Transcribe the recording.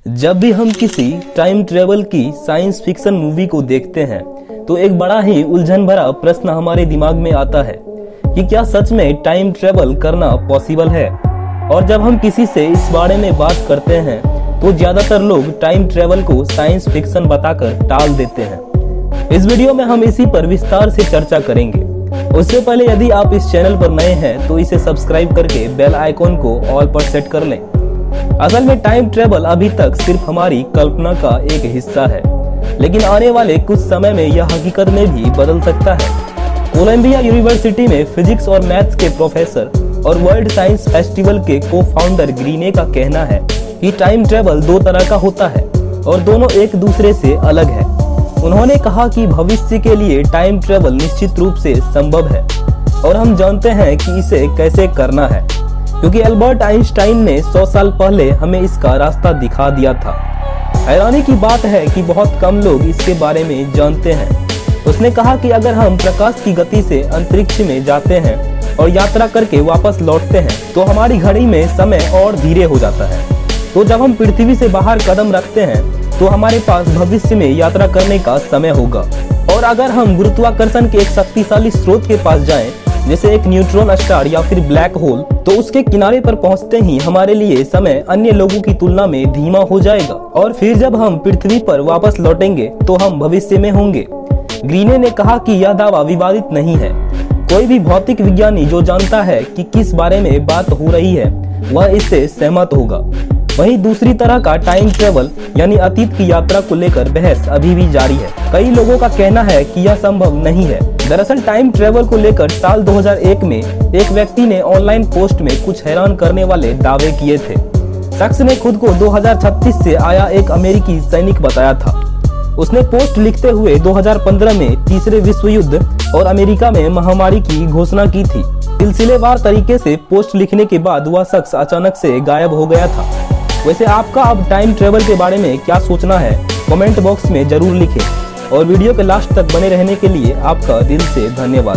जब भी हम किसी टाइम ट्रेवल की साइंस फिक्शन मूवी को देखते हैं तो एक बड़ा ही उलझन भरा प्रश्न हमारे दिमाग में आता है कि क्या सच में टाइम ट्रेवल करना पॉसिबल है। और जब हम किसी से इस बारे में बात करते हैं तो ज्यादातर लोग टाइम ट्रेवल को साइंस फिक्शन बताकर टाल देते हैं। इस वीडियो में हम इसी पर विस्तार से चर्चा करेंगे। उससे पहले यदि आप इस चैनल पर नए हैं तो इसे सब्सक्राइब करके बेल आइकॉन को ऑल पर सेट कर लें। असल में टाइम ट्रेवल अभी तक सिर्फ हमारी कल्पना का एक हिस्सा है, लेकिन आने वाले कुछ समय में यह हकीकत में भी बदल सकता है। कोलंबिया यूनिवर्सिटी में फिजिक्स और मैथ्स के प्रोफेसर और वर्ल्ड साइंस फेस्टिवल के को फाउंडर ग्रीने का कहना है कि टाइम ट्रेवल दो तरह का होता है और दोनों एक दूसरे से अलग है। उन्होंने कहा कि भविष्य के लिए टाइम ट्रेवल निश्चित रूप से संभव है और हम जानते हैं कि इसे कैसे करना है, क्योंकि अल्बर्ट आइंस्टाइन ने 100 साल पहले हमें इसका रास्ता दिखा दिया था। हैरानी की बात है कि बहुत कम लोग इसके बारे में जानते हैं। उसने कहा कि अगर हम प्रकाश की गति से अंतरिक्ष में जाते हैं और यात्रा करके वापस लौटते हैं तो हमारी घड़ी में समय और धीरे हो जाता है। तो जब हम पृथ्वी से बाहर कदम रखते हैं तो हमारे पास भविष्य में यात्रा करने का समय होगा। और अगर हम गुरुत्वाकर्षण के एक शक्तिशाली स्रोत के पास जाएं, जैसे एक न्यूट्रॉन स्टार या फिर ब्लैक होल, तो उसके किनारे पर पहुंचते ही हमारे लिए समय अन्य लोगों की तुलना में धीमा हो जाएगा और फिर जब हम पृथ्वी पर वापस लौटेंगे तो हम भविष्य में होंगे। ग्रीने ने कहा कि यह दावा विवादित नहीं है। कोई भी भौतिक विज्ञानी जो जानता है कि किस बारे में बात हो रही है वह इससे सहमत होगा। वहीं दूसरी तरह का टाइम ट्रेवल यानी अतीत की यात्रा को लेकर बहस अभी भी जारी है। कई लोगों का कहना है कि यह संभव नहीं है। दरअसल टाइम ट्रेवल को लेकर साल 2001 में एक व्यक्ति ने ऑनलाइन पोस्ट में कुछ हैरान करने वाले दावे किए थे। शख्स ने खुद को 2036 से आया एक अमेरिकी सैनिक बताया था। उसने पोस्ट लिखते हुए 2015 में तीसरे विश्व युद्ध और अमेरिका में महामारी की घोषणा की थी। सिलसिलेवार तरीके से पोस्ट लिखने के बाद वह शख्स अचानक से गायब हो गया था। वैसे आपका अब टाइम ट्रेवल के बारे में क्या सोचना है, कमेंट बॉक्स में जरूर लिखें और वीडियो के लास्ट तक बने रहने के लिए आपका दिल से धन्यवाद।